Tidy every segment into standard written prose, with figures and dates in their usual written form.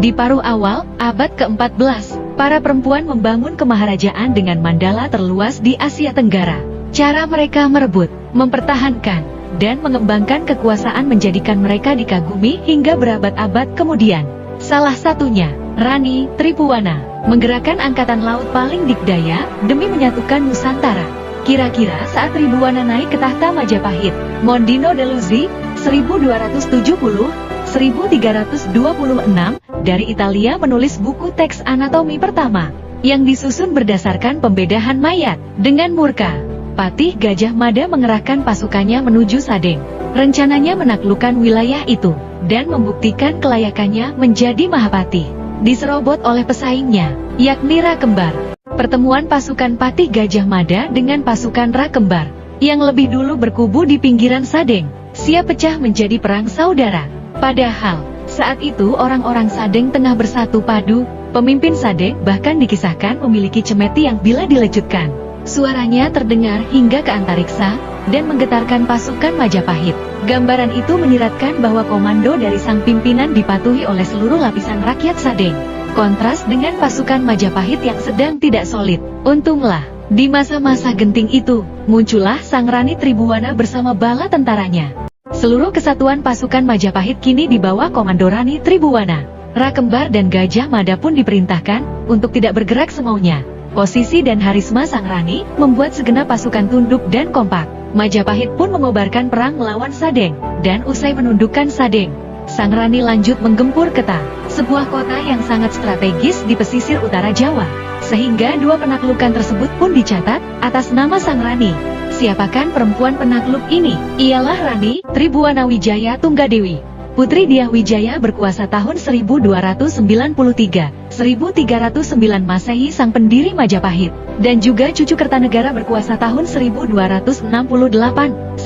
Di paruh awal abad ke-14, para perempuan membangun kemaharajaan dengan mandala terluas di Asia Tenggara. Cara mereka merebut, mempertahankan, dan mengembangkan kekuasaan menjadikan mereka dikagumi hingga berabad-abad kemudian. Salah satunya, Rani Tribhuwana, menggerakkan angkatan laut paling dikdaya demi menyatukan Nusantara. Kira-kira saat Tribhuwana naik ke tahta Majapahit, Mondino Deluzzi, 1270-1326, dari Italia menulis buku teks anatomi pertama, yang disusun berdasarkan pembedahan mayat. Dengan murka, Patih Gajah Mada mengerahkan pasukannya menuju Sadeng. Rencananya menaklukkan wilayah itu, dan membuktikan kelayakannya menjadi Mahapati. Diserobot oleh pesaingnya, yakni Rakembar. Pertemuan pasukan Patih Gajah Mada dengan pasukan Rakembar, yang lebih dulu berkubu di pinggiran Sadeng, siap pecah menjadi perang saudara. Padahal, saat itu orang-orang Sadeng tengah bersatu padu. Pemimpin Sadeng bahkan dikisahkan memiliki cemeti yang bila dilecutkan, suaranya terdengar hingga ke antariksa, dan menggetarkan pasukan Majapahit. Gambaran itu menyiratkan bahwa komando dari sang pimpinan dipatuhi oleh seluruh lapisan rakyat Sadeng. Kontras dengan pasukan Majapahit yang sedang tidak solid. Untunglah, di masa-masa genting itu, muncullah sang Rani Tribhuwana bersama bala tentaranya. Seluruh kesatuan pasukan Majapahit kini di bawah komando Rani Tribhuwana. Rakembar dan Gajah Mada pun diperintahkan untuk tidak bergerak semaunya. Posisi dan harisma sang Rani membuat segenap pasukan tunduk dan kompak. Majapahit pun mengobarkan perang melawan Sadeng, dan usai menundukkan Sadeng, sang Rani lanjut menggempur Kedah, sebuah kota yang sangat strategis di pesisir utara Jawa. Sehingga dua penaklukan tersebut pun dicatat atas nama sang Rani. Siapakah perempuan penakluk ini? Ialah Rani Tribhuwana Wijaya Tunggadewi, Putri Dyah Wijaya berkuasa tahun 1293-1309 Masehi, sang pendiri Majapahit, dan juga cucu Kertanegara berkuasa tahun 1268-1292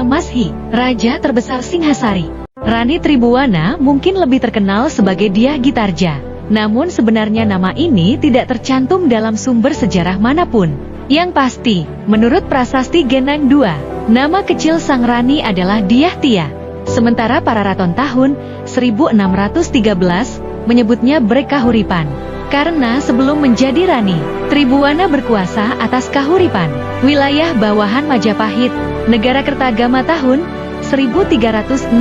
Masehi, Raja terbesar Singhasari. Rani Tribhuwana mungkin lebih terkenal sebagai Dyah Gitarja, namun sebenarnya nama ini tidak tercantum dalam sumber sejarah manapun. Yang pasti, menurut Prasasti Genang II, nama kecil sang Rani adalah Dyah Tia. Sementara para raton tahun 1613 menyebutnya Brek Kahuripan. Karena sebelum menjadi Rani, Tribhuwana berkuasa atas Kahuripan, wilayah bawahan Majapahit. Negara Kertagama tahun 1365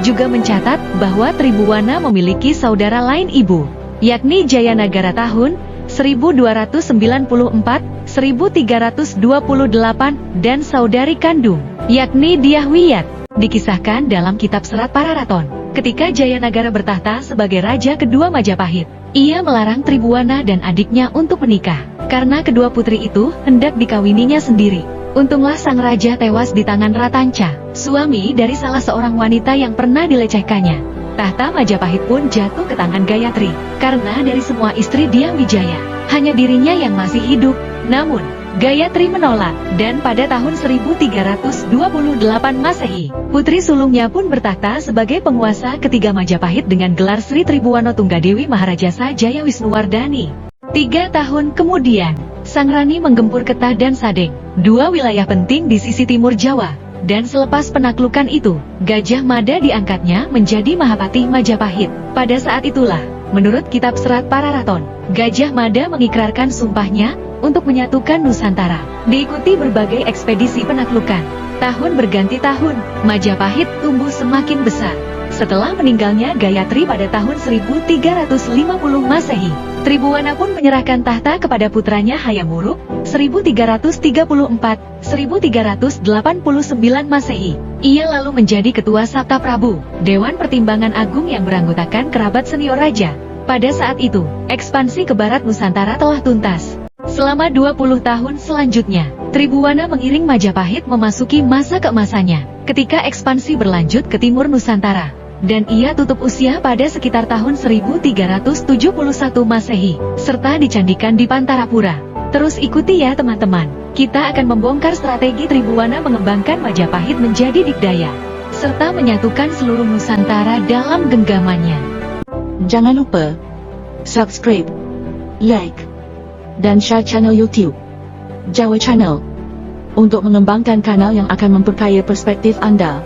juga mencatat bahwa Tribhuwana memiliki saudara lain ibu, yakni Jayanagara tahun 1294-1328, dan saudari kandung, yakni Dyah Wiyat. Dikisahkan dalam kitab Serat Para Raton, ketika Jayanagara bertahta sebagai raja kedua Majapahit, ia melarang Tribhuwana dan adiknya untuk menikah, karena kedua putri itu hendak dikawininya sendiri. Untunglah sang raja tewas di tangan Ratanca, suami dari salah seorang wanita yang pernah dilecehkannya. Tahta Majapahit pun jatuh ke tangan Gayatri, karena dari semua istri Dyah Wijaya, hanya dirinya yang masih hidup. Namun, Gayatri menolak, dan pada tahun 1328 Masehi, putri sulungnya pun bertahta sebagai penguasa ketiga Majapahit dengan gelar Sri Tribhuwana Tunggadewi Maharajasa Jaya Wisnuwardhani. 3 tahun kemudian, sang Rani menggempur Kedah dan Sadeng, dua wilayah penting di sisi timur Jawa. Dan selepas penaklukan itu, Gajah Mada diangkatnya menjadi Mahapati Majapahit. Pada saat itulah, menurut kitab Serat Para Raton, Gajah Mada mengikrarkan sumpahnya untuk menyatukan Nusantara. Diikuti berbagai ekspedisi penaklukan. Tahun berganti tahun, Majapahit tumbuh semakin besar. Setelah meninggalnya Gayatri pada tahun 1350 Masehi, Tribhuwana pun menyerahkan tahta kepada putranya Hayam Wuruk 1334-1389 Masehi. Ia lalu menjadi ketua Sabta Prabu, Dewan Pertimbangan Agung yang beranggotakan kerabat senior raja. Pada saat itu, ekspansi ke barat Nusantara telah tuntas. Selama 20 tahun selanjutnya, Tribhuwana mengiring Majapahit memasuki masa keemasannya, ketika ekspansi berlanjut ke timur Nusantara. Dan ia tutup usia pada sekitar tahun 1371 Masehi, serta dicandikan di Pantarapura. Terus ikuti ya teman-teman, kita akan membongkar strategi Tribhuwana mengembangkan Majapahit menjadi dikdaya, serta menyatukan seluruh Nusantara dalam genggamannya. Jangan lupa subscribe, like, dan share channel YouTube Jawa Channel untuk mengembangkan kanal yang akan memperkaya perspektif Anda.